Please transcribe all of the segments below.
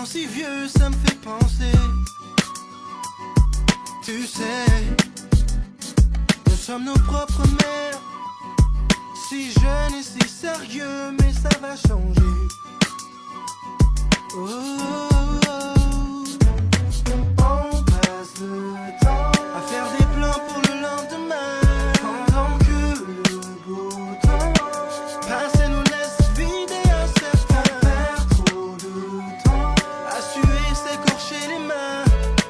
si vieux, ça me fait penser. Tu sais, nous sommes nos propres mères. Si jeune et si sérieux, mais ça va changer. Oh, oh, oh. On passe le temps à faire des plans pour le lendemain, pendant que le beau temps passe et nous laisse vider un certain. On perd trop de temps à suer, s'écorcher les mains.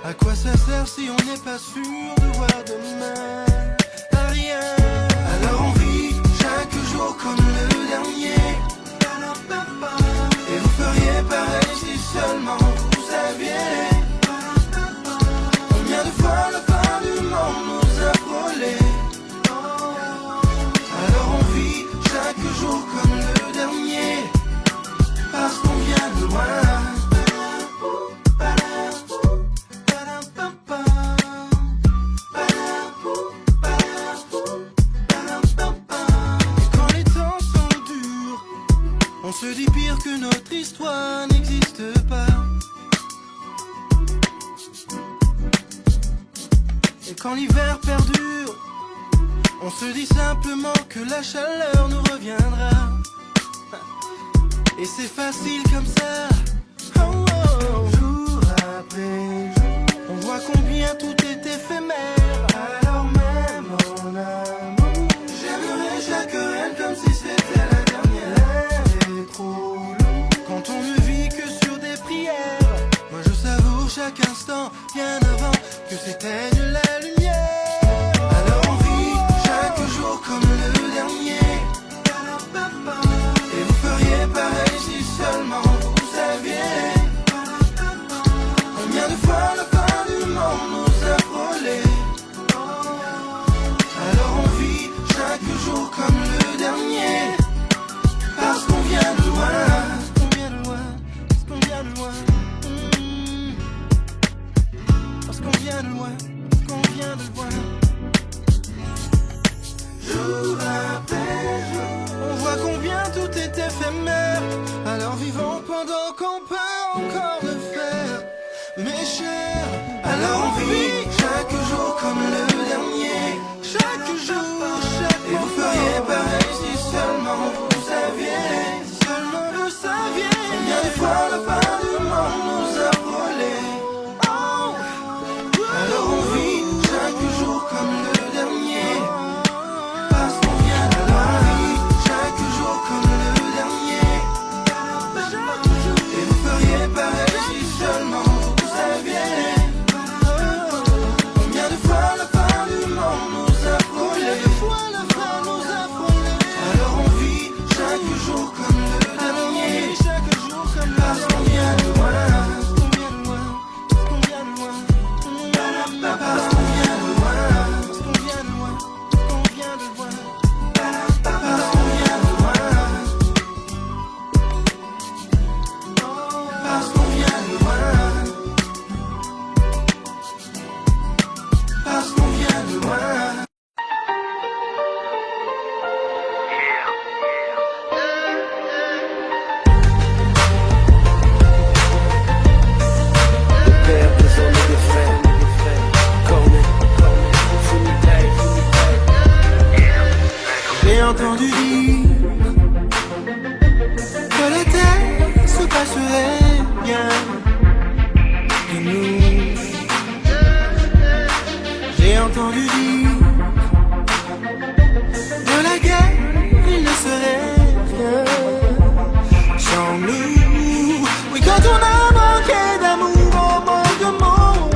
À quoi ça sert si on n'est pas sûr de voir demain? À rien. Alors on vit chaque jour comme le dernier. Et vous feriez pareil si seulement vous saviez combien de fois la fin du monde nous a frôlés. Alors on vit chaque jour comme le dernier, parce qu'on vient de loin. On se dit pire que notre histoire n'existe pas. Et quand l'hiver perdure, on se dit simplement que la chaleur nous reviendra. Et c'est facile comme ça. Oh, oh. Jour après jour, on voit combien tout est éphémère. Alors même en amour, j'aimerais chaque reine comme si c'était la dernière. Trop long quand on ne vit que sur des prières. Moi je savoure chaque instant bien avant que s'éteigne la lumière. Alors on vit chaque jour comme le dernier. Et vous feriez pareil si seulement vous saviez combien de fois la fin du monde nous a frôlés. Alors on vit chaque jour comme le dernier, parce qu'on vient de loin, parce qu'on vient de loin, parce qu'on vient de loin. Parce qu'on vient de loin, parce qu'on vient de loin. Jour après jour, on voit combien tout est éphémère. Alors vivons pendant qu'on peut encore le faire, mes chers. Alors on vit chaque jour comme le dernier, chaque jour, chaque jour. Et vous feriez pareil si seulement vous saviez, seulement vous saviez combien de fois la fin du monde nous a frôlés. Oh. Alors on vit chaque jour comme le dernier, parce qu'on vient de loin. On vit chaque jour comme le dernier, et vous feriez pareil si seulement vous saviez combien de fois la fin du monde nous a frôlés. Alors on vit chaque jour comme le dernier, parce qu'on vient de loin, parce qu'on vient de loin, parce qu'on vient de loin, parce qu'on vient de loin, parce qu'on vient de loin, parce qu'on vient de loin, parce qu'on vient de loin, parce qu'on vient de loin. J'ai entendu dire que la terre se passerait bien de nous. J'ai entendu dire de la guerre, il ne serait rien sans nous. Oui, quand on a manqué d'amour, on manque de mots.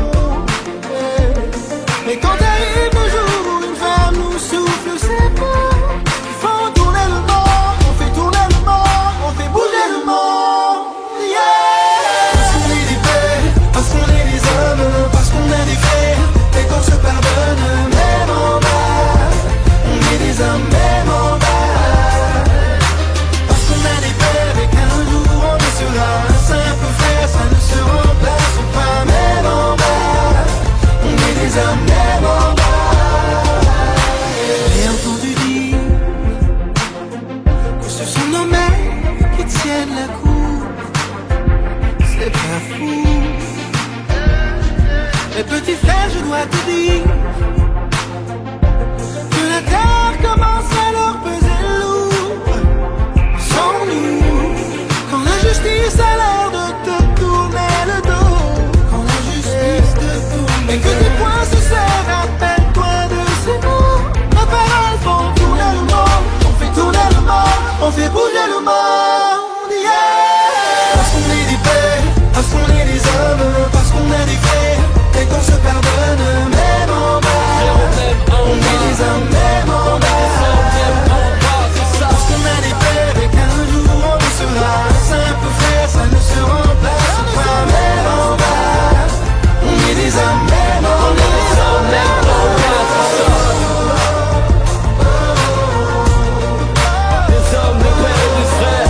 Mais quand arrive le jour où une femme nous souffle ses mots, ils font tourner le monde, on fait tourner le monde, on fait bouger le monde. Yeah! Parce qu'on est des pères, parce qu'on est des hommes, parce qu'on a des frères, et qu'on se pardonne même en bas. On est des hommes même en bas. Parce qu'on a des pères et qu'un jour on y sera. Un simple frère, ça ne se remplace pas même en bas. On est des hommes même en bas. J'ai entendu dire que ce sont nos mères qui tiennent la cour. C'est pas fou. Mais petit frère, je dois te dire que la terre commence à leur peser lourd. Sans nous, quand la justice a l'air de te tourner le dos, quand la justice te tourne et que tes poings se serrent, rappelle-toi de ces mots. Nos paroles font tourner le monde, on fait tourner le monde, on fait bouger le monde, yeah. Parce qu'on est des pères, parce qu'on est des hommes, parce qu'on a des frères et qu'on se pardonne même en bas. On est des hommes même en bas. Parce qu'on a des pères et qu'un jour on le sera. Simple frère, ça ne se remplace pas même en bas. On est des hommes même en bas. Des hommes, de père et de frère.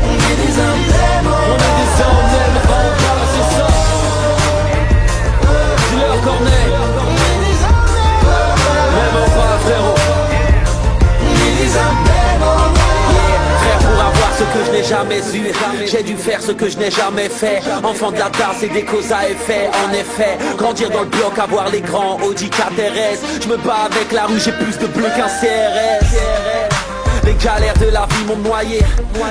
On est des hommes même en bas. On est des hommes même en bas, c'est ça. Dis-leur Corneille. On est des hommes Même en bas, frérot. On est des hommes même en bas. Frère, pour avoir ce que je n'ai jamais eu, j'ai dû faire ce que je n'ai jamais fait. Enfant de la tasse et des causes à effet. En effet, grandir dans le bloc, avoir les grands Audi KTRS. Je me bats avec la rue, j'ai plus de bleu qu'un CRS. Les galères de la vie m'ont noyé.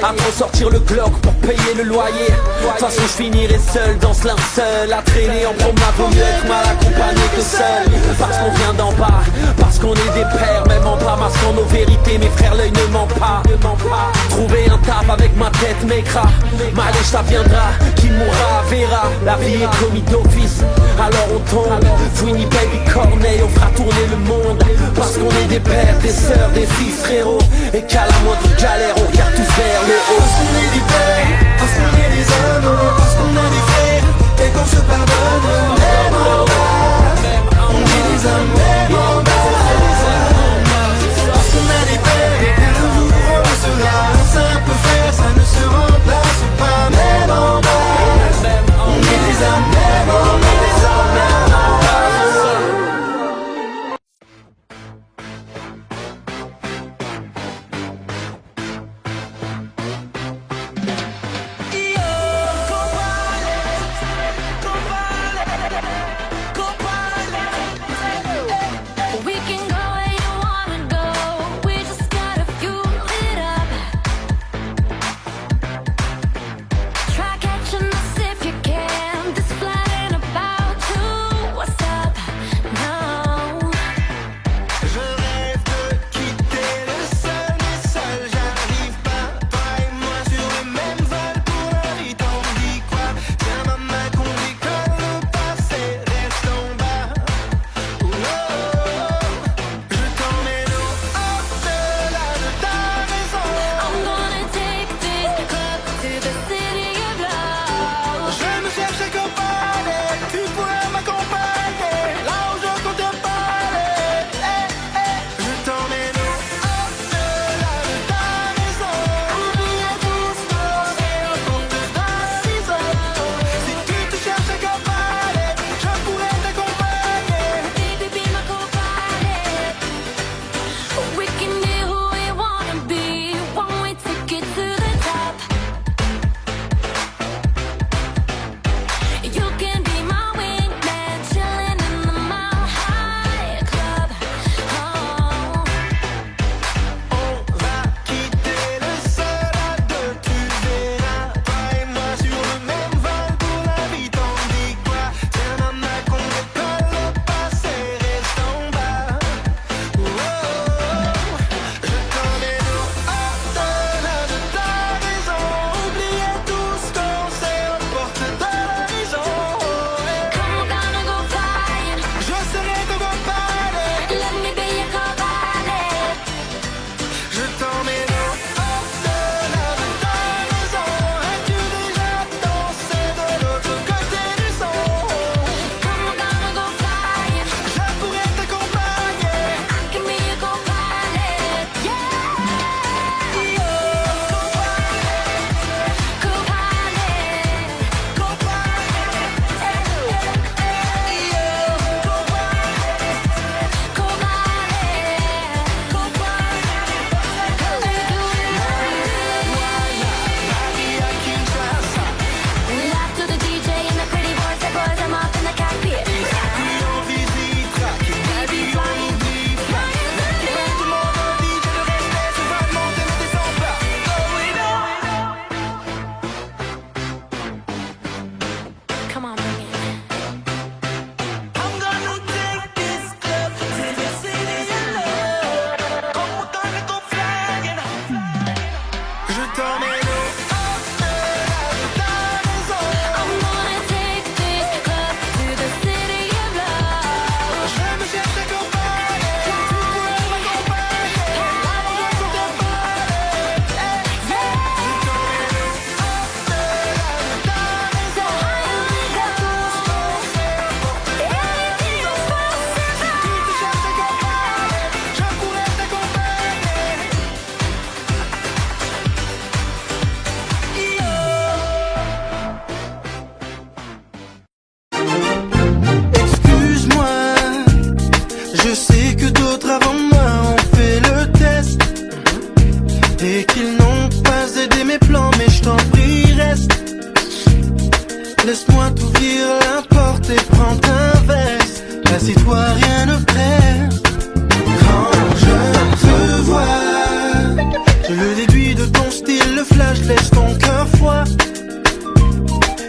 À trop sortir le Glock pour payer le loyer. De toute façon je finirai seul dans ce linceul. À traîner en promenade, vaut mieux être mal accompagné que seul. Parce qu'on vient d'en bas, parce qu'on est des pères. Même en bas, masquant nos vérités, mes frères, l'œil ne ment pas. Trouver un taf avec ma tête maigre. Malèche ça viendra, qui mourra verra. La vie est commis d'office, alors on tombe. Winnie Baby Corneille, on fera tourner le monde. Parce qu'on est des pères, des sœurs, des fils, frérot. Et qu'à la moindre galère, on regarde tous vers le haut. Parce qu'on est des pères, parce qu'on est des hommes, parce qu'on a des frères et qu'on se pardonne même en bas. On est des hommes même en bas. Parce qu'on a des pères et qu'un jour on le sera. Simple frère, ça ne se remplace pas même en bas. On est des hommes même en bas.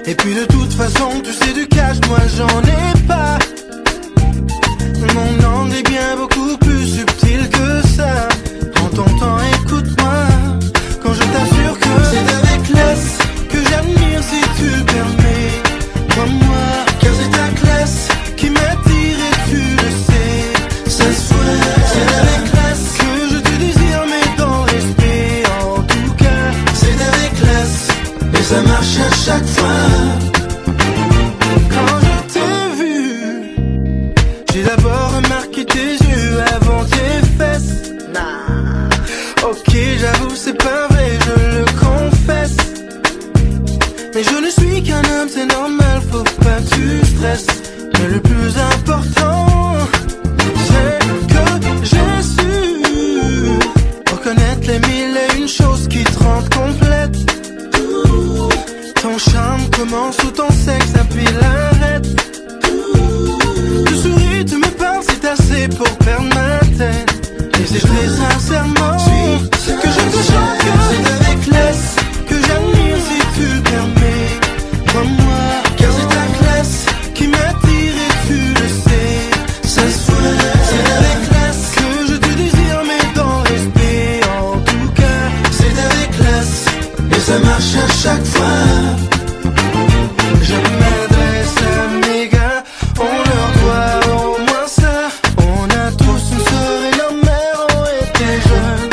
Et puis de toute façon, tu sais du cash, moi j'en ai pas. Mon angle est bien beaucoup plus subtil que ça. Prends ton temps, écoute-moi. Quand je t'assure que c'est avec classe que j'admire si tu le permets. Crois-moi, car c'est ta classe qui m'attire et tu le sais. Ça se voit, c'est avec classe que je te désire, mais dans respect. En tout cas, c'est avec classe et ça marche à chaque fois. Quand je t'ai vu, j'ai d'abord remarqué tes yeux avant tes fesses. Ok, j'avoue, c'est pas vrai, je le confesse. Mais je ne suis qu'un homme, c'est normal, faut pas que tu stresses. Mais le plus important, c'est que j'ai su reconnaître les mille et une choses qui te rendent complète. Ton charme commence où ton sexe appuie l'arrête. Tu souris, tu me parles, c'est assez pour perdre ma tête. Et c'est très sincèrement que je te chante que c'est avec classe que j'admire si tu le permets. Crois-moi, car c'est ta classe qui m'attire et tu le sais. Ça se voit, c'est avec classe que je te désire, mais dans respect. En tout cas, c'est avec classe et ça marche à chaque fois. Je m'adresse à mes gars, on leur doit au moins ça. On a tous une sœur et nos mères ont été jeunes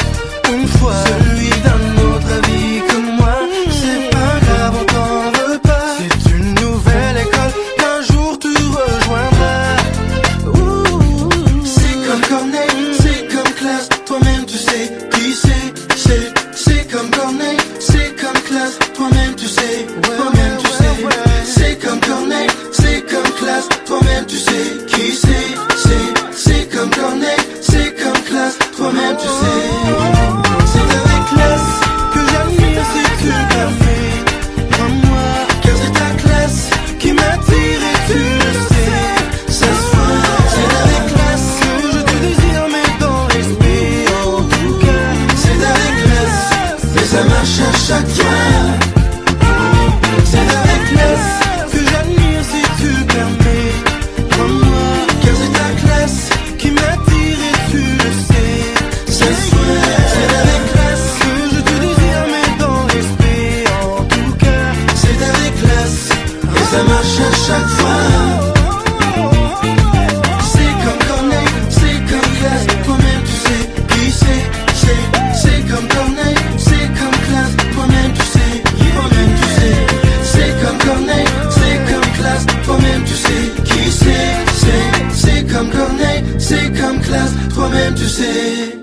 une fois. Celui d'un autre avis que moi, c'est pas grave, on t'en veut pas. C'est une nouvelle école qu'un jour tu rejoindras. C'est comme Corneille, c'est comme classe, toi-même tu sais qui c'est comme Corneille, c'est comme classe, toi-même tu sais, toi-même tu sais. C'est comme Corneille, c'est comme classe, toi-même tu sais qui c'est comme Corneille, c'est comme classe, toi-même tu sais. C'est avec classe que j'admire si tu le permets. Crois-moi, car c'est ta classe qui m'attire et tu le sais. Ça se voit, c'est avec classe que je te désire, mais dans respect. En tout cas, c'est avec classe et ça marche à chaque fois. C'est avec classe que j'admire si tu le permets. Crois-moi, car c'est ta classe qui m'attire et tu le sais. Ça se voit, c'est avec classe que je te désire, mais dans respect. En tout cas, c'est avec classe et ça marche à chaque fois. C'est comme Corneille, c'est comme classe, toi-même tu sais qui c'est comme Corneille, c'est comme classe, toi-même tu sais, toi-même tu sais. C'est comme Corneille, c'est comme classe, toi-même tu sais qui c'est comme Corneille, c'est comme classe, toi-même tu sais.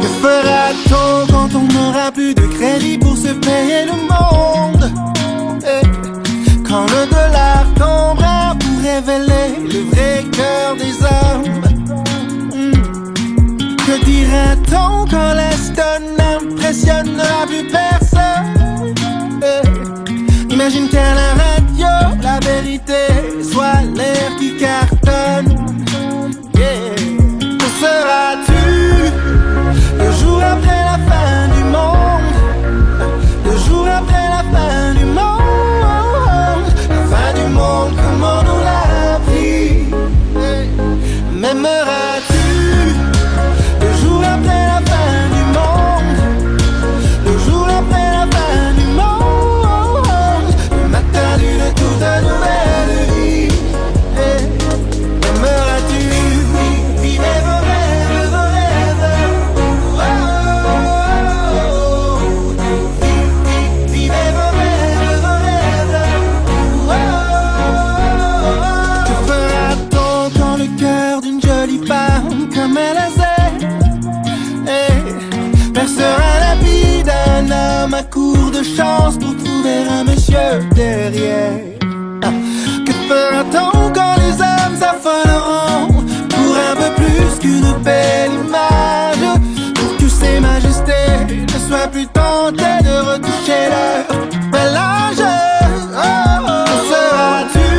Que fera-t-on quand on n'aura plus de crédit pour se payer le monde? Quand le dollar tombera pour révéler le vrai cœur des hommes. Que dira-t-on quand l'Aston n'impressionnera plus personne? Imagine qu'à la radio, la vérité soit l'air qui cartonne. Que seras-tu le jour après la fin du monde? Le jour après la fin du monde? La fin du monde, comment on l'a pris? M'aimeras-tu le jour après la fin du monde? Le jour après la fin du monde? Le matin d'une toute nouvelle vie. M'aimeras-tu vivre vos rêves, vos rêves? Vivez vos rêves, vos rêves. Que fera-t-on quand le cœur d'une jolie femme comme elle percera la vie d'un homme à court de chance pour trouver un monsieur derrière? Que fera-t-on quand les hommes s'affoleront pour un peu plus qu'une belle image? Pour que ces majestés ne soient plus tentées de retoucher leur bel âge. Que seras-tu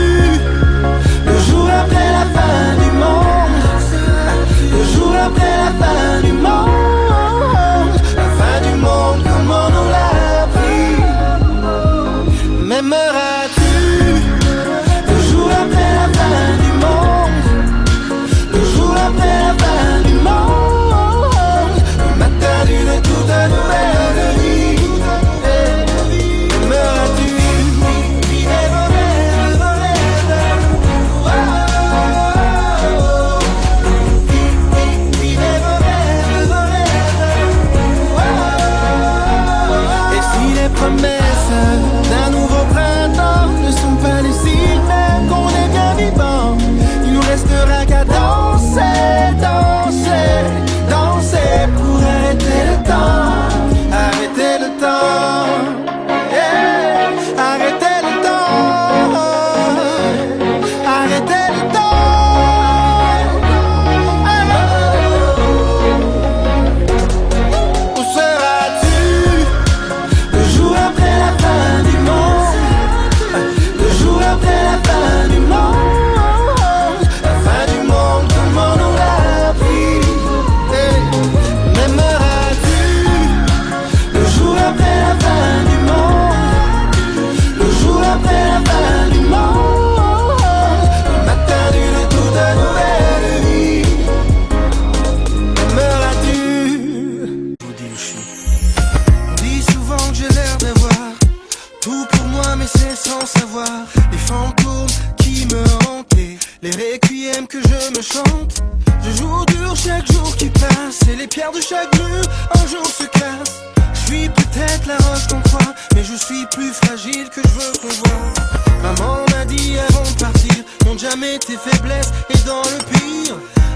la roche qu'on croit, mais je suis plus fragile que je veux qu'on voit. Maman m'a dit avant de partir, montre jamais tes faiblesses et dans le pire,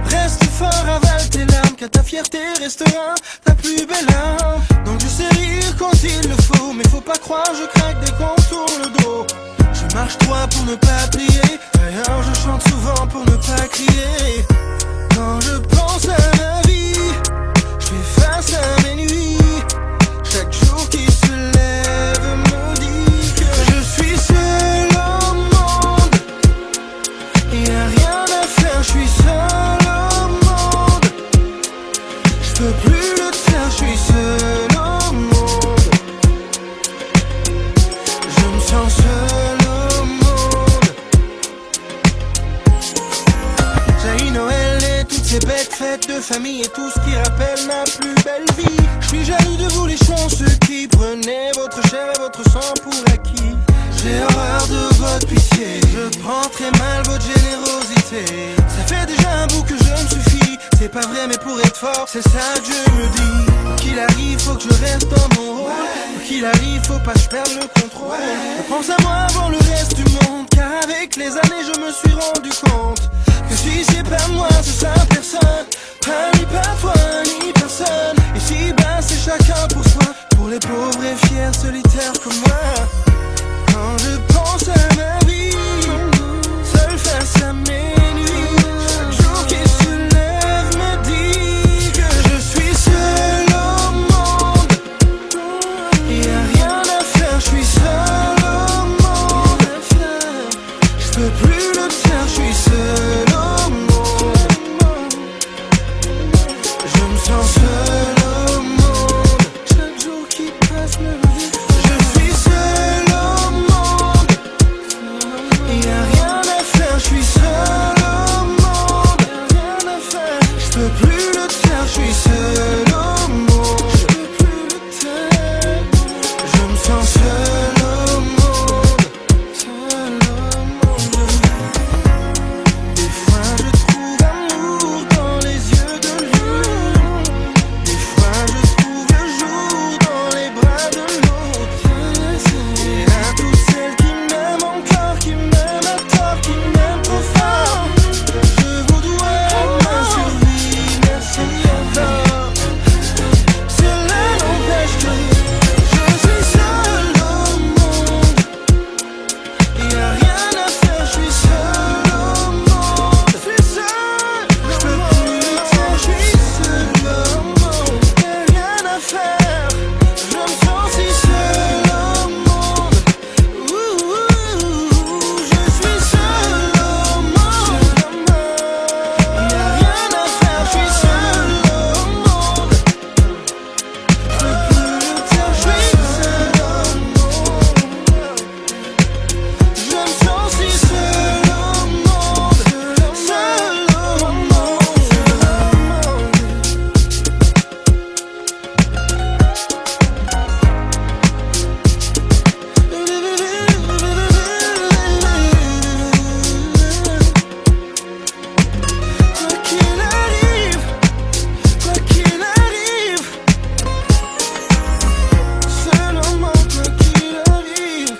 reste fort, avale tes larmes, car ta fierté restera ta plus belle arme. Donc je sais rire quand il le faut, mais faut pas croire, je craque dès qu'on tourne le dos. Je marche droit pour ne pas plier, d'ailleurs je chante souvent pour ne pas crier. Quand je pense à ma vie, je fais face à mes nuits. Chaque jour qui se lève me dit que je suis seul au monde. Y'a rien à faire, je suis seul au monde. Je peux plus le faire, je suis seul au monde. Je me sens seul au monde. J'ai Noël et toutes ces bêtes fêtes de famille et tout ce qui rappelle ma plus belle vie. Je suis jaloux de vous les chanceux qui prenez votre chair et votre sang pour acquis. J'ai horreur de votre pitié, je prends très mal votre générosité. Ça fait déjà un bout que je me suffis, c'est pas vrai mais pour être fort, c'est ça que je me dis. Quoi qu'il arrive, faut que je reste dans mon rôle. Quoi qu'il arrive, faut pas que je perde le contrôle. Je pense à moi avant le reste du monde, car avec les années je me suis rendu compte que si c'est pas moi, ce sera personne. Pas ni pas toi, ni personne. Et si bas, c'est chacun pour soi. Pour les pauvres et fiers solitaires comme moi. Quand je pense à ma vie, seul face à mes nuits, chaque jour qui se lève me dit que je suis seul au monde. Y'a rien à faire, je suis seul au monde. Je peux plus le faire, je suis seul au monde. Je me sens seul au monde. Chaque jour qui passe me dit je suis seul au monde. Y'a rien à faire, je suis seul au monde. Y'a rien à faire, je peux plus le faire, je suis seul au monde. Je peux plus le faire, je me sens seul au monde. Seul au monde. Des fois je trouve amour dans les yeux de l'une. Des fois je trouve le jour dans les bras de l'autre. Et à toutes celles qui m'aiment encore, qui m'aiment à tort, qui m'aiment trop fort, je vous dois ma survie, merci encore. Cela n'empêche que je suis seul au monde. Y'a rien à faire, je suis seul au monde. Je suis seul, je peux plus le faire, je suis seul au monde. Y'a rien à faire, je me sens si seul au monde. Je suis seul au monde. Y'a rien à faire, je suis seul au monde. Je peux plus le faire, je suis seul au monde. Je me sens si seul au monde, seul au monde. Quoi qu'il arrive, quoi qu'il arrive, seul au monde, quoi qu'il arrive.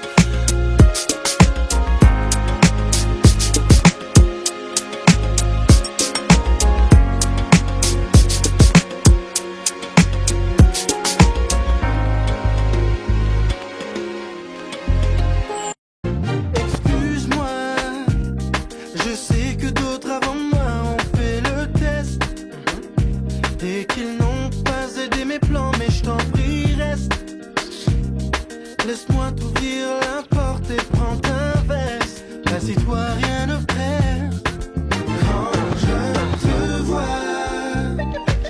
Excuse-moi, je sais que d'autres avant moi ont fait le test et qu'ils n'ont pas aidé mes plans, mais je t'en prie reste. Laisse-moi t'ouvrir la porte et prends ta veste. Assis-toi, rien ne perd. Quand je te vois,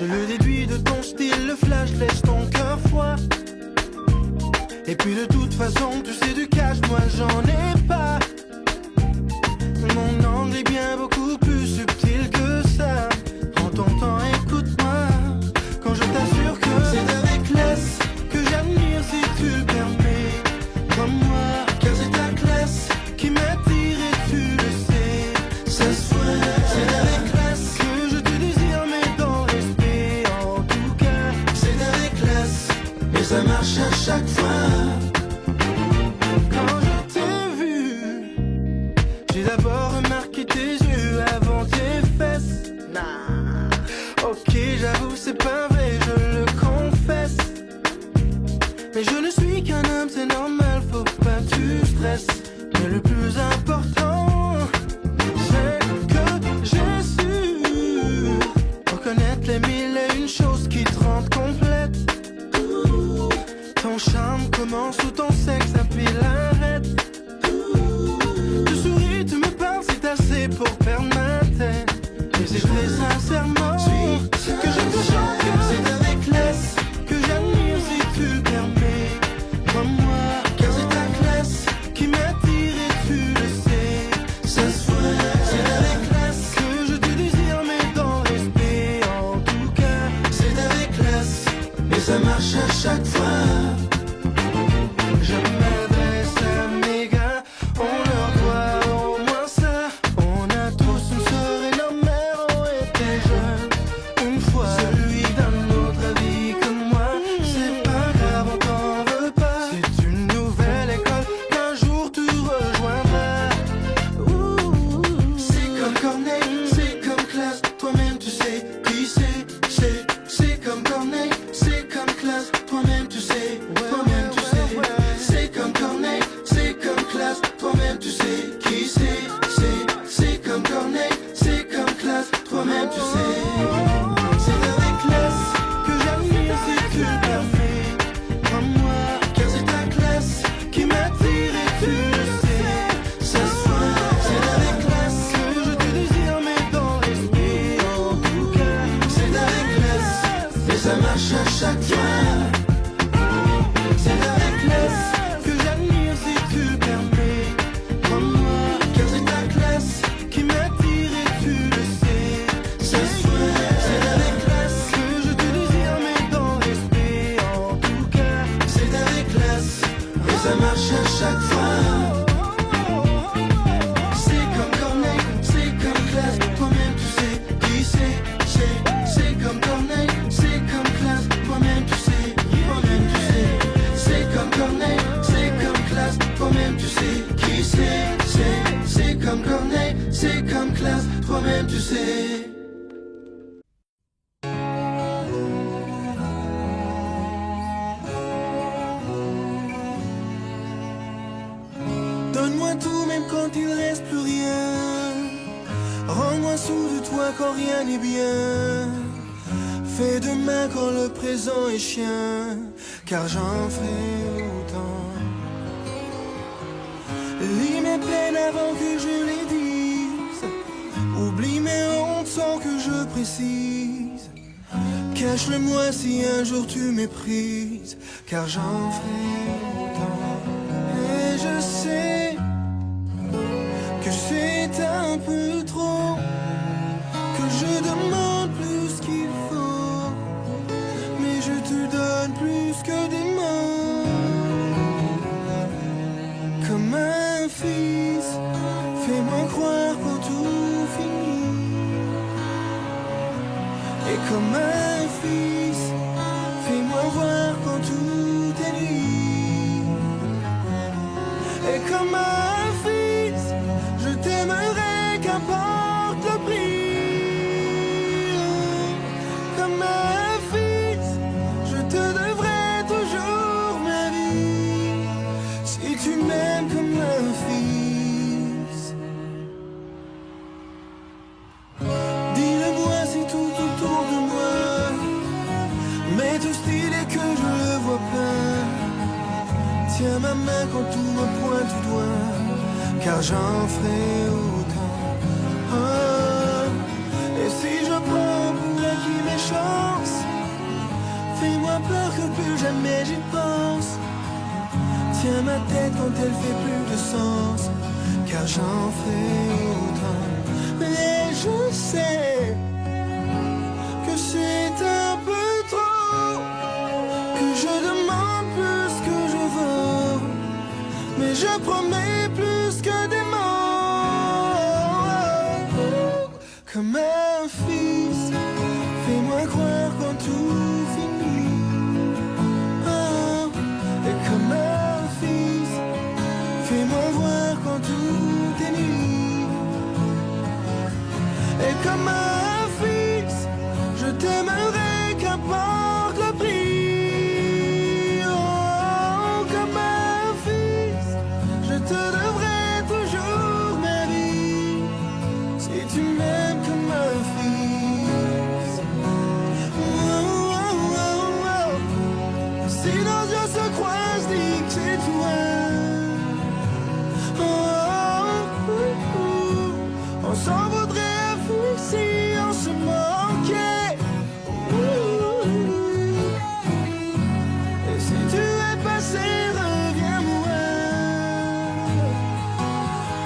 je le déduis de ton style, le flash laisse ton cœur froid. Et puis de toute façon, tu sais du cash, moi j'en ai pas. Mon angle est bien beaucoup plus subtil que ça. Prends ton temps, écoute-moi. Quand je t'assure que c'est avec classe que j'admire si tu le permets. Comme moi, car c'est ta classe qui m'attire et tu le sais. Ça se voit, c'est avec classe que je te désire, mais dans le respect. En tout cas, c'est avec classe et ça marche à chaque fois. qu'un homme c'est normal, faut pas que tu stresses. Mais le plus important, c'est que j'ai su reconnaître les mille et une choses qui te rendent complète. Ton charme commence où ton sexe appuie l'arrête. Tu souris, tu me parles, c'est assez pour perdre ma tête. Et c'est très sincèrement que je te chante, que c'est avec classe que j'admire si tu le permets. Crois-moi, car c'est ta classe qui m'attire et tu le sais. Ce soir, c'est avec classe que je te désire, mais dans le respect. En tout cas, c'est avec classe et ça marche à chaque fois. Je m'adresse à mes gars, on leur doit au moins ça. On a tous une sœur et nos mères ont été jeunes une fois. Celui d'un autre avis comme moi, c'est pas grave, on t'en veut pas. C'est une nouvelle école qu'un jour tu rejoindras. C'est comme Corneille, c'est comme classe, toi-même tu sais qui c'est comme Corneille, c'est comme classe, toi-même tu sais, toi-même tu sais. C'est comme Corneille, c'est comme classe, toi-même tu sais qui c'est comme Corneille, c'est comme classe, toi-même tu sais. C'est avec classe que j'admire si tu le permets. Crois-moi, car c'est ta classe qui m'attire et tu le sais. Ce soir, c'est avec classe que je te désire, mais dans l'esprit. En tout cas, c'est avec classe et ça marche à chaque fois. C'est avec classe que j'admire si tu le permets. Crois-moi, car c'est ta classe qui m'attire et tu le sais. Ce soir, c'est avec classe que je te désire, mais dans le respect. En tout cas, c'est avec classe et ça marche à chaque fois. C'est comme Corneille, c'est comme classe, toi-même tu sais qui c'est comme Corneille, c'est comme classe, toi-même tu sais, toi-même tu sais. C'est comme Corneille, c'est comme classe, toi-même tu sais qui c'est comme Corneille, c'est comme classe, toi-même tu sais. Donne-moi tout même quand il reste plus rien. Rends-moi sous de toi quand rien n'est bien. Fais demain quand le présent est chien, car j'en ferai autant. Lis mes peines avant que je les dise. Oublie mes hontes sans que je précise. Cache-le-moi si un jour tu méprises, car j'en ferai autant. Et je sais que c'est un peu trop, que je demande plus qu'il faut, mais je te donne plus que des mots. Comme un fils, fais-moi croire quand tout finit. Et comme un fils, fais-moi voir quand tout est nuit. Et comme un fils, je t'aimerai qu'importe le prix. Comme un fils, je te devrai toujours ma vie. Si tu m'aimes comme un fils, dis-le-moi, c'est tout autour de moi. Mais tout style est que je le vois plein. Tiens ma main quand tout me pointe du doigt, car j'en ferai autant. Oh, et si je prends pour acquis mes chances, fais-moi peur que plus jamais j'y pense. Tiens ma tête quand elle fait plus de sens, car j'en ferai autant. Et je sais que c'est un peu trop, que je demande plus que je veux, mais je promets plus que des mots. Comme un fils, fais-moi croire quand tout finit. Oh, et comme un fils, fais-moi voir quand tout est nuit. Et comme un fils, je t'aimerai qu'importe le prix. Oh, comme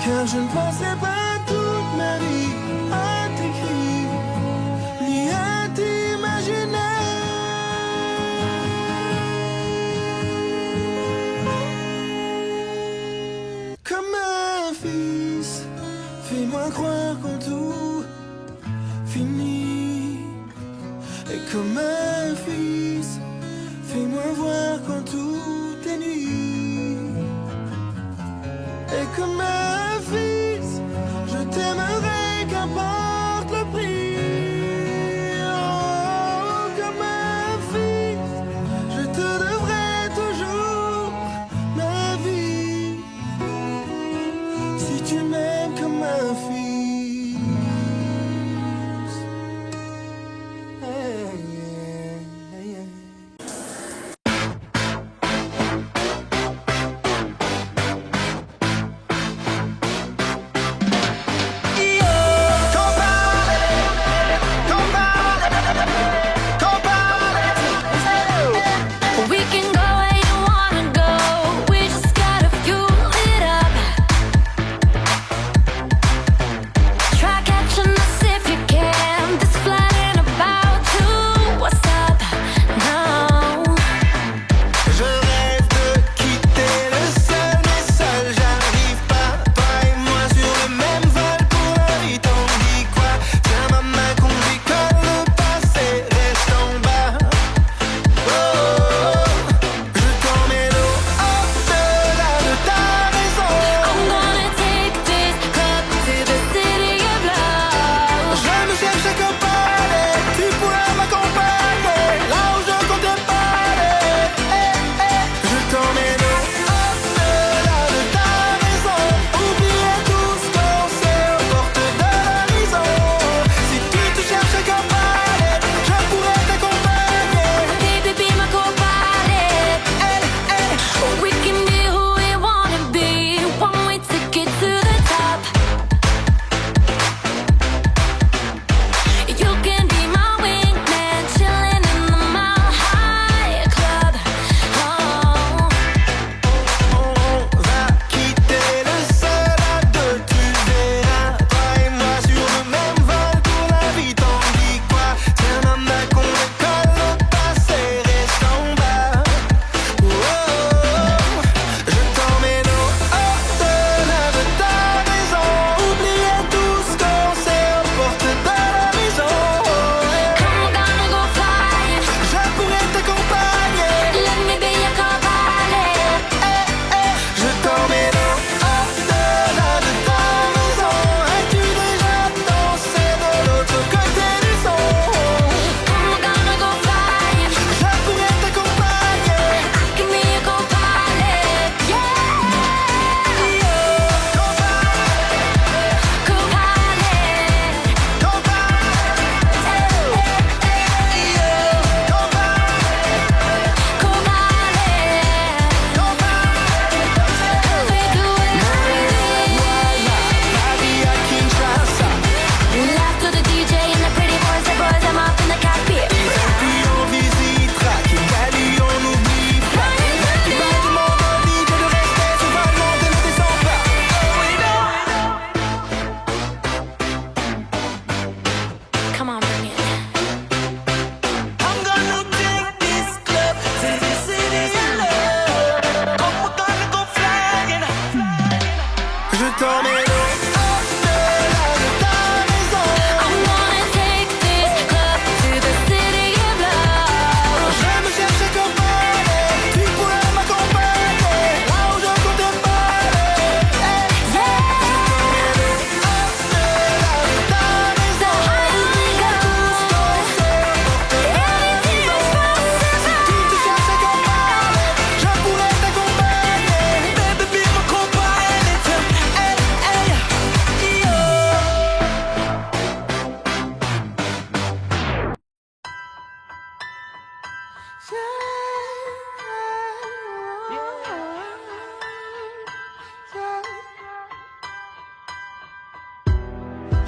car je ne penserai pas toute ma vie à t'écrire, ni à t'imaginer. Comme un fils, fais-moi croire qu'en tout finit. Et comme un fils, fais-moi voir quand tout est nuit. Et comme un fils, je t'aimerai qu'importe le prix. Oh, comme un fils, je te devrai toujours ma vie. Si tu m'aimes comme un fils.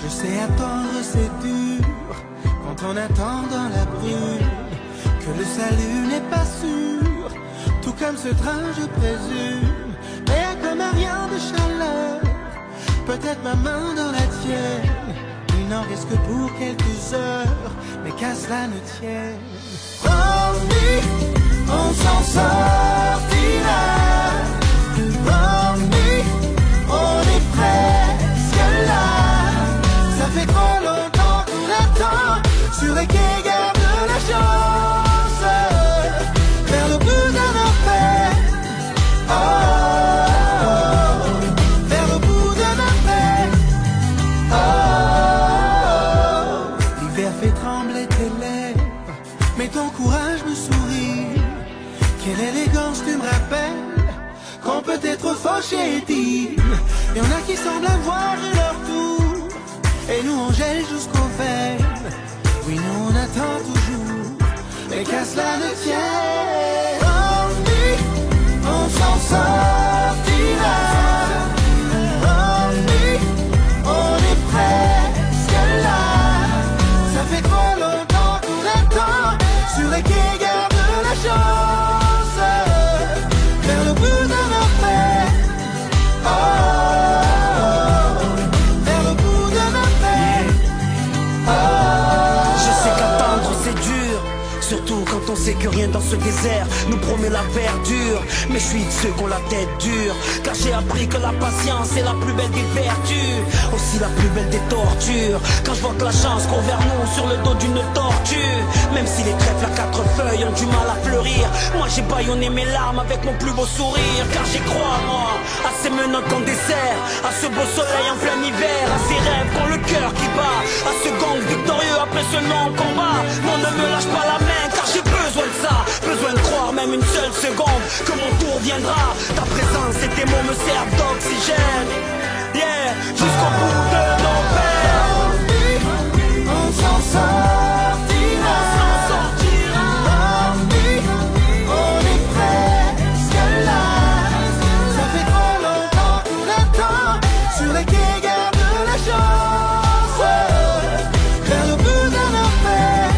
Je sais attendre, c'est dur quand on attend dans la brume, que le salut n'est pas sûr, tout comme ce train je présume. Mais comme un rien de chaleur, peut-être ma main dans la tienne. Il n'en reste que pour quelques heures, mais qu'à cela ne tienne. Promis, on s'en sortira. Promis, on est presque là. Ça fait trop longtemps qu'on attend sur les quais, garde la chance vers le bout d'un enfer. Oh, vers le bout d'un enfer. Oh, l'hiver fait trembler tes lèvres, mais ton courage me sourit. Quelle élégance tu me rappelles qu'on peut être fauché et digne. Y'en a qui semblent avoir eu leur tour, et nous on gèle jusqu'au verre. Oui, nous on attend toujours, mais qu'à cela ne tienne. Promis, on s'en sortira. Promis, on est presque là. Ça fait trop longtemps qu'on attend sur les quais, garde la chance vers le bout d'un enfer. Oh, vers le bout d'un enfer. Oh. Je sais qu'attendre c'est dur, surtout quand on sait que rien dans ce désert nous promet la verdure. Mais je suis de ceux qui ont la tête dure, car j'ai appris que la patience est la plus belle des vertus, aussi la plus belle des tortures. Quand je vois que la chance court vers nous sur le dos d'une tortue, même si les trèfles à quatre feuilles ont du mal à fleurir, moi j'ai bâillonné mes larmes avec mon plus beau sourire. Car j'y crois moi, à ces menottes qu'on dessert, à ce beau soleil en plein hiver, à ces rêves qu'ont le cœur qui bat, à ce gang victorieux après ce long combat. Non, ne me lâche pas la main, car j'ai besoin de ça, besoin de croire même une seule seconde que mon tour viendra. Ta présence et tes mots me servent d'oxygène, yeah, jusqu'au bout de nos peines. On s'en sortira. Promis, on est presque là. Ça fait trop longtemps qu'on attend sur les quais, garde la chance vers le bout d'un enfer.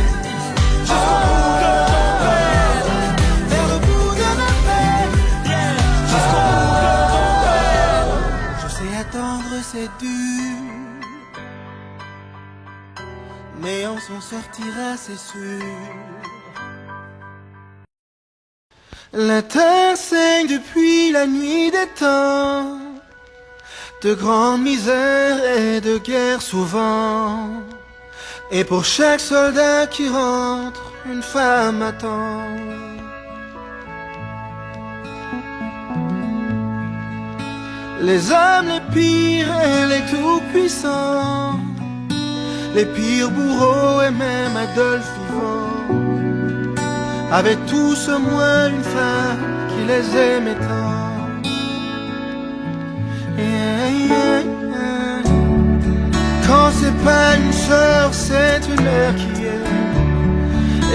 Vers le bout d'un enfer. Je sais attendre c'est dur, mais on s'en sortira, c'est sûr. La terre saigne depuis la nuit des temps, de grandes misères et de guerres souvent. Et pour chaque soldat qui rentre, une femme attend. Les hommes les pires et les tout-puissants, les pires bourreaux et même Adolphe vivant, avaient tous au moins une femme qui les aimait tant. Yeah, yeah, yeah. Quand c'est pas une sœur, c'est une mère qui aime.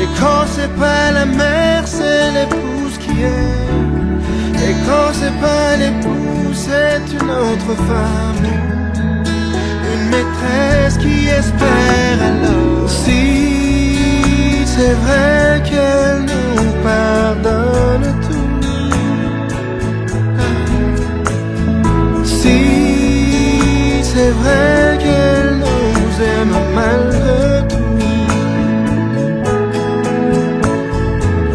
Et quand c'est pas la mère, c'est l'épouse qui aime. Et quand c'est pas l'épouse, c'est une autre femme, une maîtresse qui espère alors. Si c'est vrai qu'elle nous pardonne tout, si c'est vrai qu'elle nous aime malgré tout,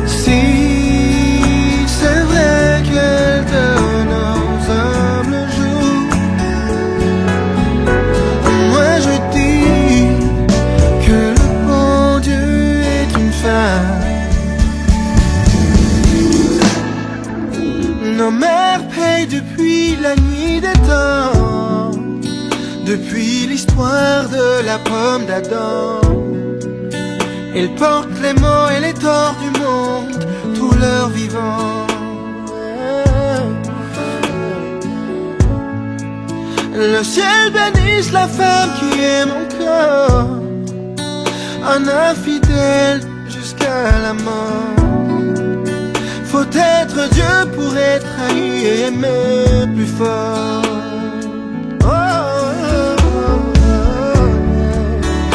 si c'est vrai qu'elle donne aux hommes le jour, moi je dis que le bon Dieu est une femme. Nos mères payent depuis la nuit des temps, depuis l'histoire de la pomme d'Adam. Ils portent les maux et les torts du monde tout leur vivant. Le ciel bénisse la femme qui aime encore, un infidèle jusqu'à la mort. Faut être Dieu pour être haï et aimer plus fort.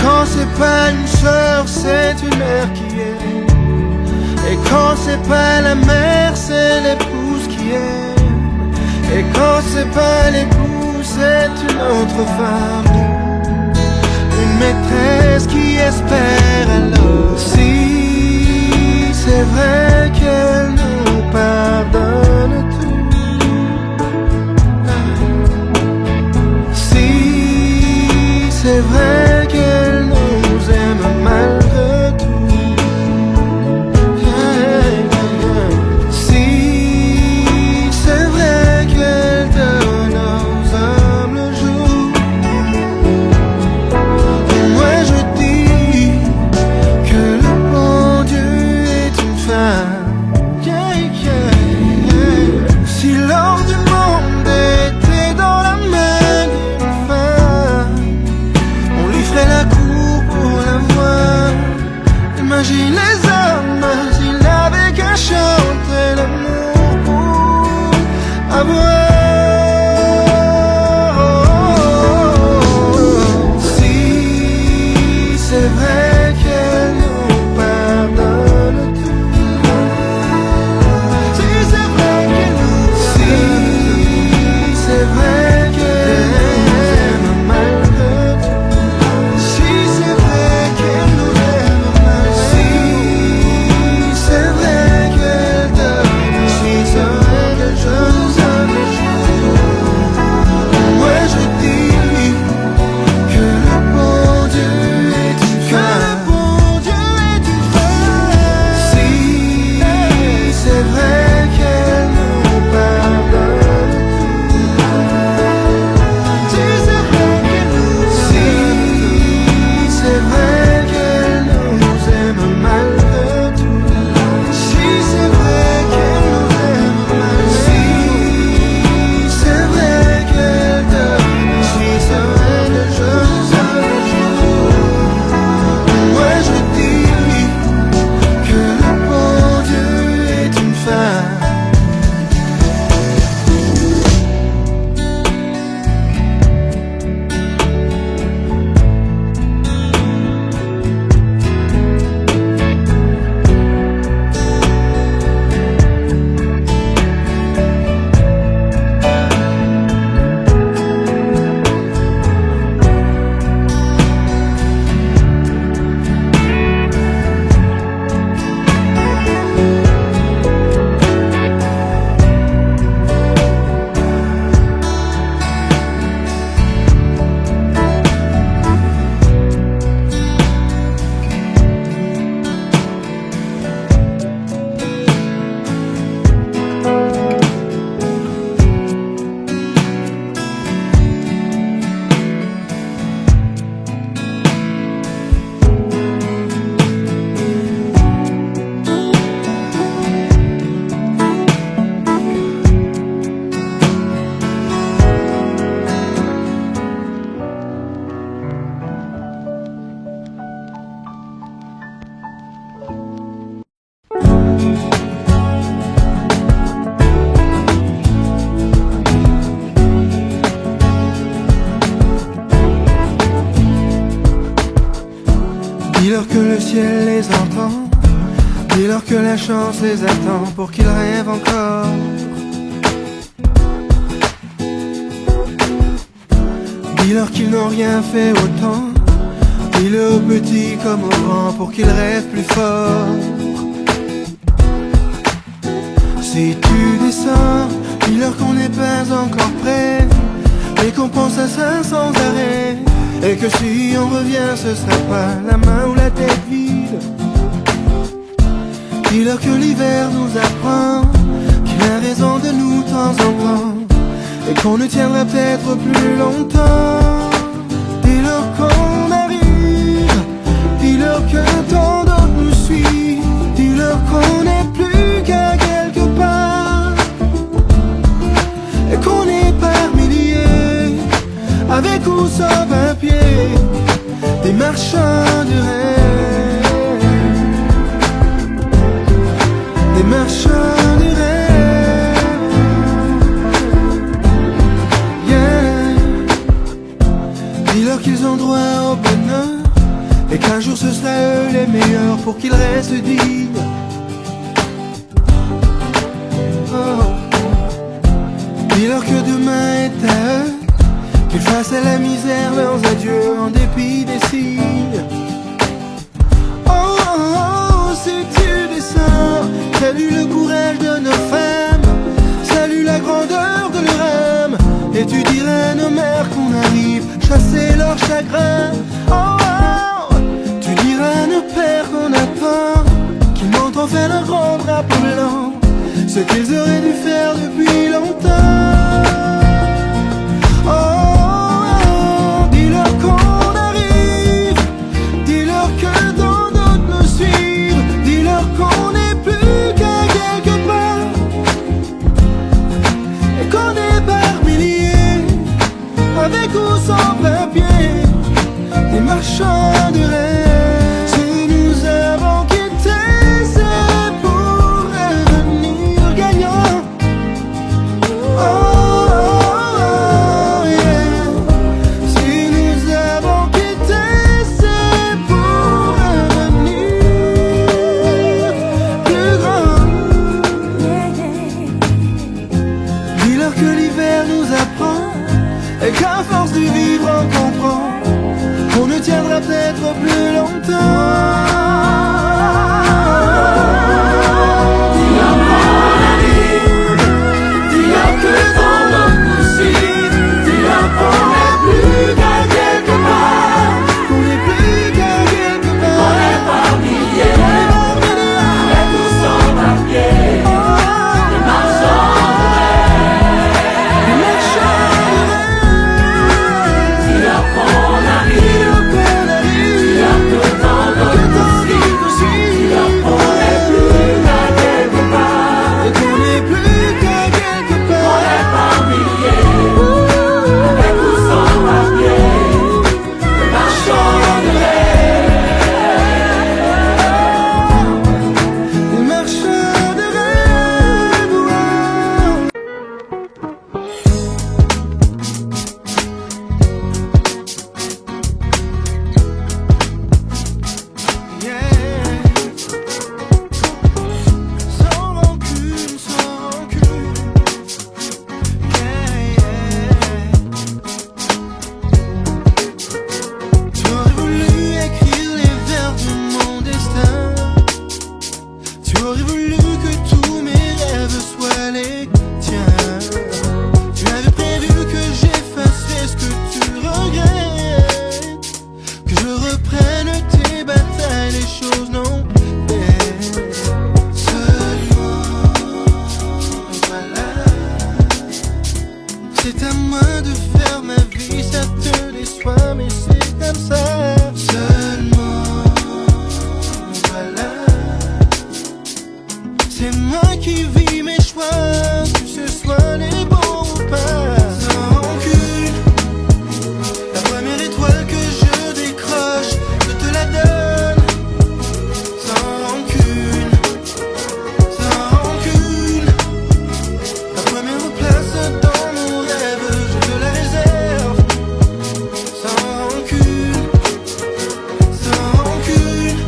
Quand c'est pas une sœur, c'est une mère qui aime. Et quand c'est pas la mère, c'est l'épouse qui aime. Et quand c'est pas l'épouse, c'est une autre femme, une maîtresse qui espère alors. Si c'est vrai qu'elle nous pardonne tout, si c'est vrai qu'elle nous aime malgré tout, si c'est vrai qu'elle donne aux hommes le jour, moi je dis que le bon Dieu est une femme. Si l'or du monde était dans la main d'une femme, on lui ferait la cour pour la voir. Imagine les hommes s'ils n'avaient qu'à chanter l'amour pour avoir. Si c'est vrai qu'elle nous pardonne tout, si c'est vrai qu'elle nous si c'est vrai qu'elle nous aime malgré tout, si c'est vrai qu'elle nous aime malgré tout, si c'est vrai qu'elle donne, si c'est vrai que je nous aime le jour, moi je dis que le bon Dieu est une femme. Si c'est vrai qu'elle nous pardonne tout, si c'est vrai qu'elle nous si c'est vrai qu'elle nous aime malgré tout, si c'est vrai qu'elle nous aime malgré tout, si c'est vrai qu'elle donne, si c'est vrai que je nous aime le jour, moi je dis que le bon Dieu est une femme. Dis-leur que le ciel les entend, dis-leur que la chance les attend pour qu'ils rêvent encore. Dis-leur qu'ils n'ont rien fait autant, dis-le aux petits comme aux grands pour qu'ils rêvent plus fort. Si tu descends, dis-leur qu'on n'est pas encore prêt, mais qu'on pense à ça sans arrêt, et que si on revient ce sera pas la main ou la tête vide. Dis-leur que l'hiver nous apprend qu'il a raison de nous de temps en temps, et qu'on ne tiendra peut-être plus longtemps. Dis-leur qu'on arrive, dis-leur que tant d'autres nous suivent, dis-leur qu'on n'est plus qu'à quelque part, et qu'on est par milliers, avec ou sans papier, des marchands de rêve, des marchands de rêve, yeah. Dis-leur qu'ils ont droit au bonheur, et qu'un jour ce sera eux les meilleurs pour qu'ils restent dignes. Oh. Dis-leur que demain est à eux, Face à la misère, leurs adieux en dépit des signes. Oh, oh, oh, si tu descends, salut le courage de nos femmes, salut la grandeur de leur âme. Et tu diras à nos mères qu'on arrive chasser leur chagrin. Oh, oh, tu diras à nos pères qu'on attend qu'ils montrent enfin leur grand drapeau blanc, ce qu'ils auraient dû faire depuis longtemps. Oh, oh, dis-leur qu'on arrive, dis-leur que dans d'autres nous suivent, dis-leur qu'on n'est plus qu'à quelque part, et qu'on est par milliers, avec ou sans papier, des marchands de rêve. Si nous avons quitté, c'est pour revenir gagnants. Oh, oh, oh, yeah. Si nous avons quitté, c'est pour revenir plus grand. Dis-leur que l'hiver nous apprend et qu'à force de vivre on comprend qu'on ne tiendra peut-être plus longtemps. Dis-leur qu'on arrive, dis-leur que dans notre nous suivre, dis-leur qu'on n'est plus qu'à quelque part, qu'on n'est plus qu'à quelque part, on est par milliers, avec ou sans papier, des marchands de rêve, des marchands de rêve. Dis-leur qu'on arrive, dis-leur que dans notre nous suivre, dis-leur qu'on n'est plus qu'à quelque part, et qu'on n'est plus qu'à quelque part, on est par milliers, avec ou sans papier, des marchands de rêve, des marchands de rêve. Yeah. Sans rancune, sans rancune. Yeah, yeah. Tu aurais voulu écrire les vers de mon destin. Tu aurais voulu que tous mes rêves soient les tiens. Tu avais prévu que j'effacerais ce que tu regrettes, que je reprenne tes batailles, les choses non faites. Seulement, voilà, c'est à moi de faire ma vie, ça te déçoit, mais c'est comme ça. Seulement, voilà, c'est moi qui vis mes choix, que ce soit les bons ou pas. Sans rancune, la première étoile que je décroche, je te la donne. Sans rancune, sans rancune, la première place dans mon rêve, je te la réserve. Sans rancune, sans rancune,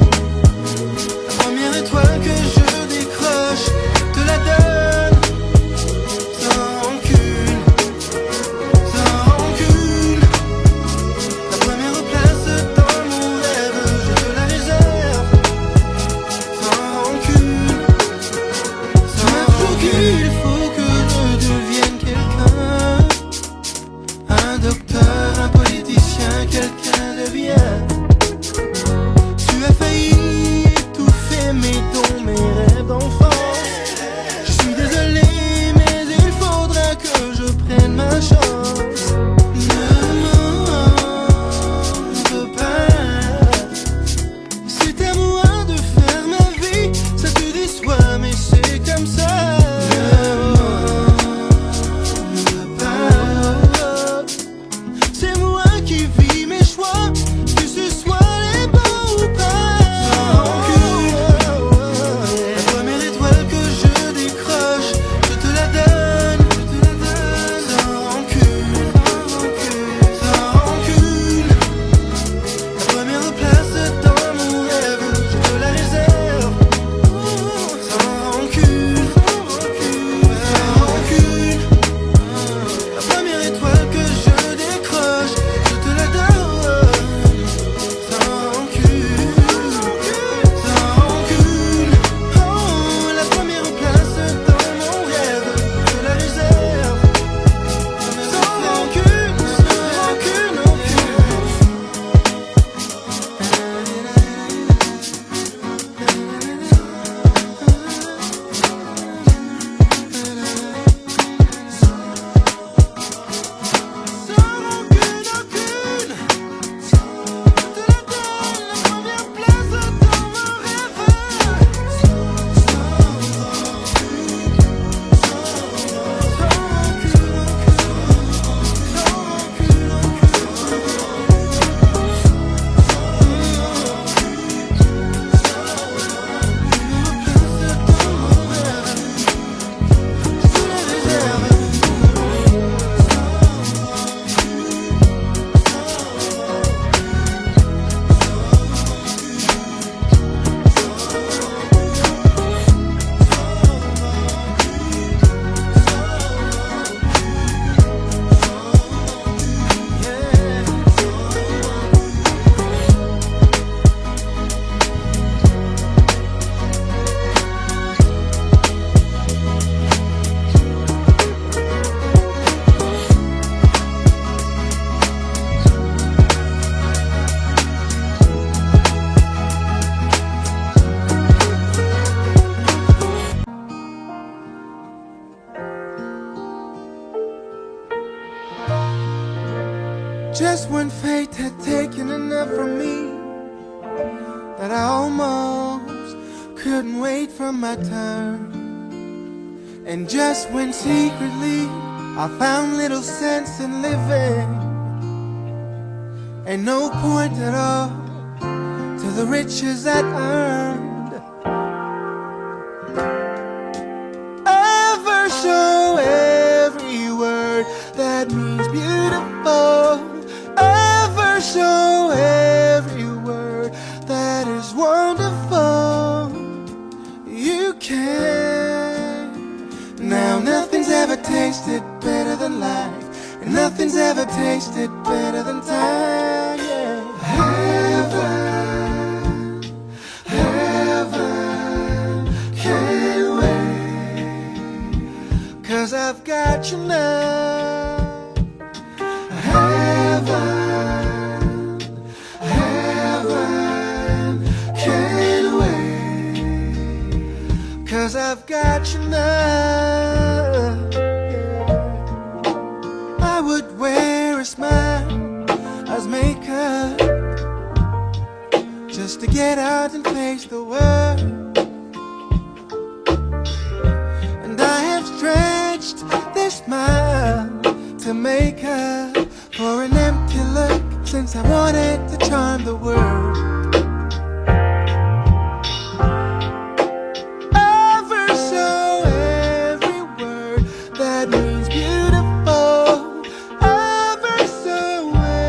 la première étoile que je décroche, je te la donne. Just when fate had taken enough from me that I almost couldn't wait for my turn. And just when secretly I found little sense in living, ain't no point at all to the riches I'd earned. Ever so every word that means beautiful, ever so every word that is wonderful, you can. Now nothing's ever tasted better than life, and nothing's ever tasted better than time, yeah. Heaven, heaven, can't wait, 'cause I've got you now. Heaven, heaven, can't wait, 'cause I've got you now. I would wear a smile as makeup just to get out and face the world. And I have stretched this smile to make up for an empty look, since I wanted to charm the world. Ever so every word that means beautiful, ever so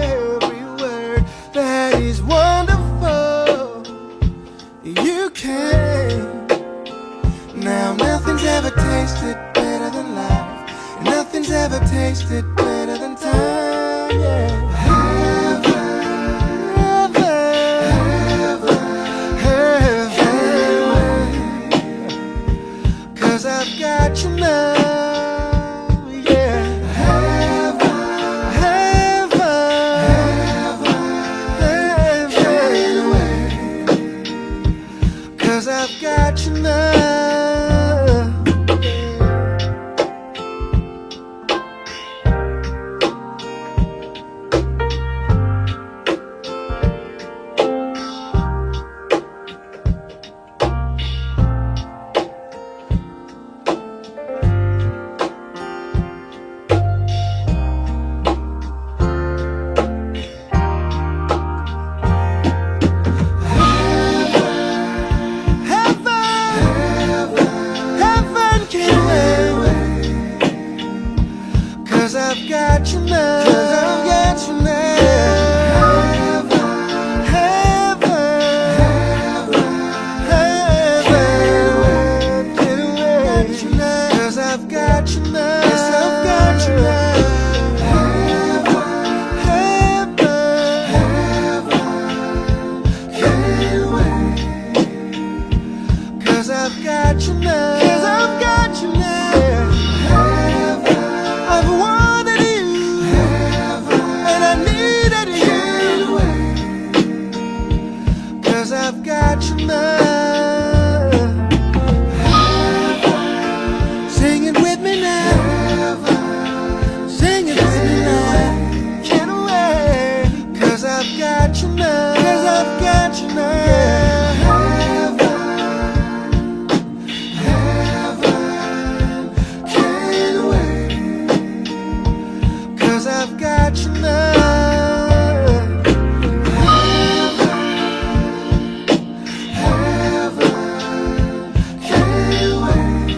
every word that is wonderful, you can. Now nothing's ever tasted better than life, nothing's ever tasted better than time, yeah. Heaven, heaven, heaven, 'cause I've got you now, yeah. Heaven, heaven, heaven, 'cause I've got you now. I've got you now, 'cause I've got you now. Heaven, heaven, heaven, get away, 'cause I've got you now. Yes, I've got you now. Heaven, heaven, get away, 'cause I've got you now. Yes, I've got you now. I've wanted you, and I needed you, 'cause I've got you now. Sing it with me now, sing it with me now. Get away, 'cause I've got you now, 'cause I've got you now. I've got you now. Heaven, can't wait.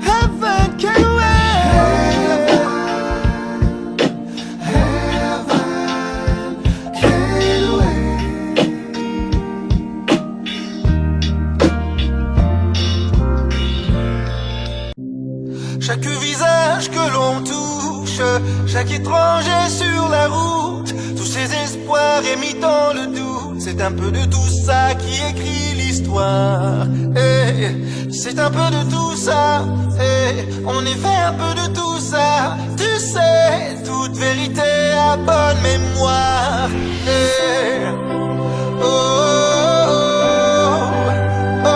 Heaven, can't wait. Heaven, can't wait. Chaque visage que l'on touche, chaque étranger sur la route, tous ces espoirs émis dans le doute, c'est un peu de tout ça qui écrit l'histoire. C'est un peu de tout ça, on est fait un peu de tout ça. Tu sais, toute vérité a bonne mémoire. Oh, oh, oh, oh.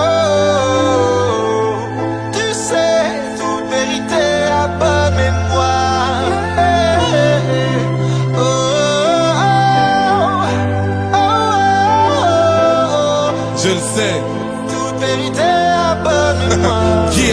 Tu sais, toute vérité a bonne mémoire.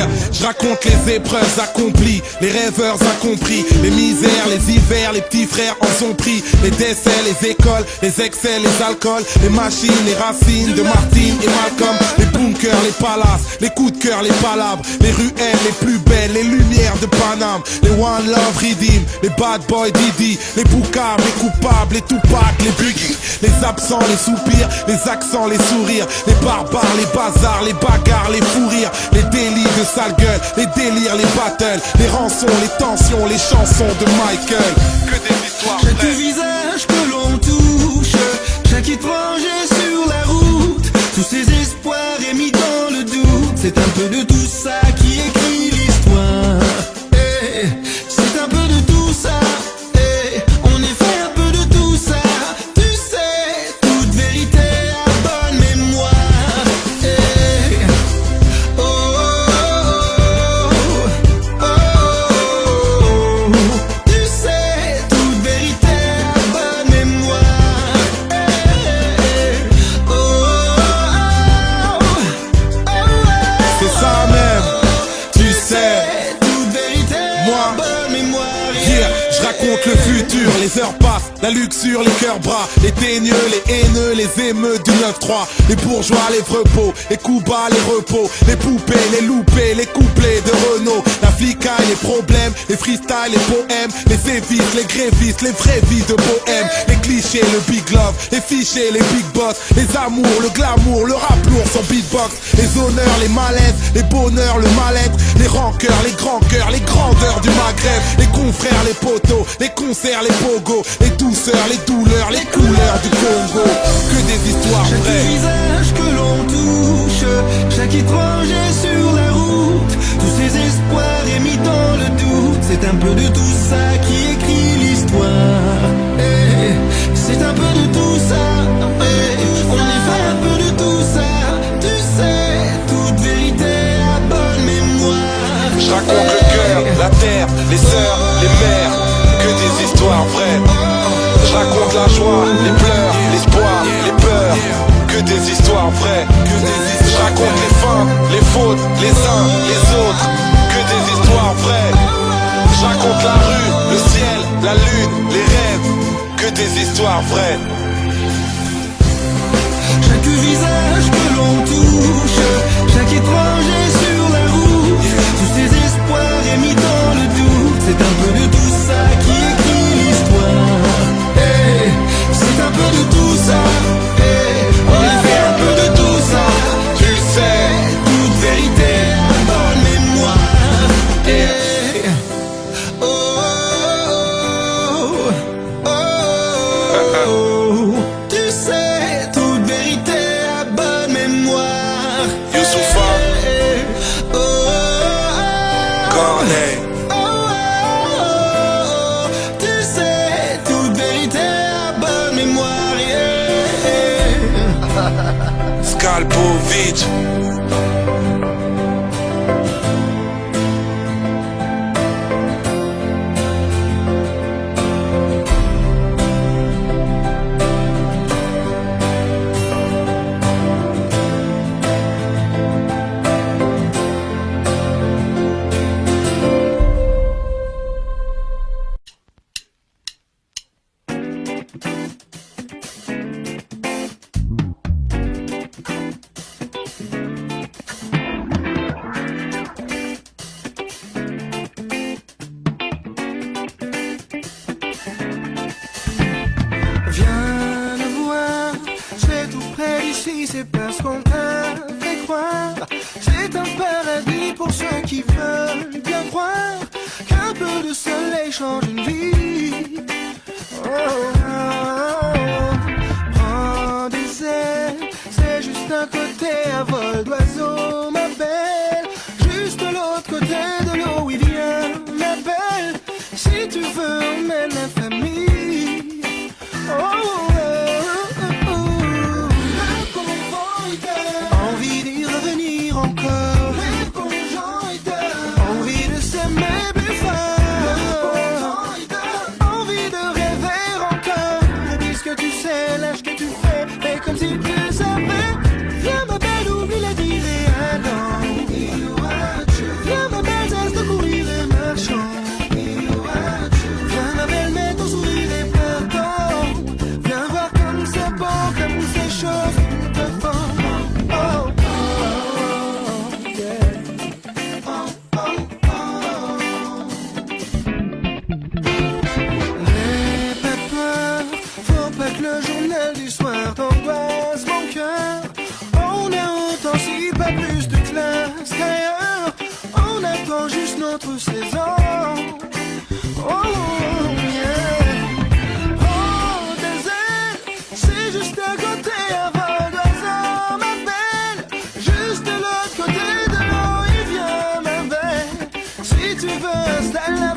Yeah, je raconte les épreuves accomplies, les rêveurs incompris, les misères, les hivers, les petits frères en sont pris, les décès, les écoles, les excès, les alcools, les machines, les racines de Martine et Malcolm, les bunkers, les palaces, les coups de cœur, les palabres, les ruelles les plus belles, les lumières de Paname, les One Love Redeem, les Bad Boy Didi, les Boucam, les coupables, les Tupac, les Biggie, les absents, les soupirs, les accents, les sourires, les barbares, les bazars, les bagarres, les fous rires, les délits de sale gueule, les délires, les battles, les rançons, les tensions, les chansons de Michael. Que des histoires Chaque vraies. visage que l'on touche, chaque étranger sur la route, tous ces espoirs émis dans le doute, c'est un peu de tout ça qui écrit l'histoire. Eh, c'est un peu de tout ça, eh, on est fait un peu de tout ça, tu sais, toute vérité à bonne mémoire. Eh, oh, oh, oh, oh, tu sais, toute vérité à bonne mémoire. Eh, oh, oh, oh, C'est ça même, tu sais. toute vérité Moi, à bonne mémoire. Yeah, je raconte le futur, les heures passent, la luxure, les cœurs bras, les teigneux, les haineux, les émeutes du 9-3, les bourgeois, les repos, les coups bas, les repos, les poupées, les loupés, les couplets de Renault, la flicaille, les problèmes, les freestyles, les poèmes, les sévices, les grévistes, les vraies vies de bohème, les clichés, le big love, les fichiers, les big boss, les amours, le glamour, le rap lourd, son beatbox, les honneurs, les malaises, les bonheurs, le mal-être, les rancœurs, les grands cœurs, les grandeurs du Maghreb, les confrères, les poteaux, les concerts, les pogos, les douceurs, les douleurs, les couleurs du Congo. Que des histoires Chaque vraies. visage que l'on touche, chaque étranger sur la route, tous ces espoirs émis dans le doute, c'est un peu de tout ça qui écrit l'histoire. Eh, c'est un peu de tout ça, eh, on est fait un peu de tout ça, tu sais, toute vérité à bonne mémoire. Je raconte le cœur, la terre, les sœurs, les mères. Que des histoires vraies. Je raconte la joie, les pleurs, l'espoir, les peurs. Que des histoires vraies. Je raconte les fins, les fautes, les uns, les autres. Que des histoires vraies. Je raconte la rue, le ciel, la lune, les rêves. Que des histoires vraies. Chaque visage que l'on touche, chaque étranger sur la route, tous ces espoirs émis dans le doute, c'est un peu de tout ça qui écrit l'histoire. Eh, c'est un peu de tout ça, eh, on est fait un peu de tout ça, tu le sais, toute vérité à bonne mémoire. Eh, oh, oh, oh, oh, tu sais, toute vérité à bonne mémoire. Youssoufa, Eh, oh, Corneille, oh, oh, tu sais, toute vérité à bonne mémoire. Yeah. Skalpovic. Viens le voir, c'est tout près d'ici, c'est parce qu'on t'a fait croire. C'est un paradis pour ceux qui veulent bien croire qu'un peu de soleil change une vie. Oh, oh, oh. Prends des ailes, c'est juste un côté à vol d'oiseau, ma belle. Juste de l'autre côté de l'eau, il vient, ma belle. Si tu veux, emmène la famille. Oh, oh, oh, oh. Envie d'y revenir encore. Envie de s'aimer plus fort. Envie de rêver encore. Puisque tu sais l'âge que tu fais, mais comme si tu savais. Viens ma belle, oublie la vie réelle. attend juste notre saison. Oh yeah. Oh des ailes, c'est juste à côté à vol d'oiseau, ma belle. Juste de l'autre côté de l'eau, il vient ma belle. Si tu veux, installe la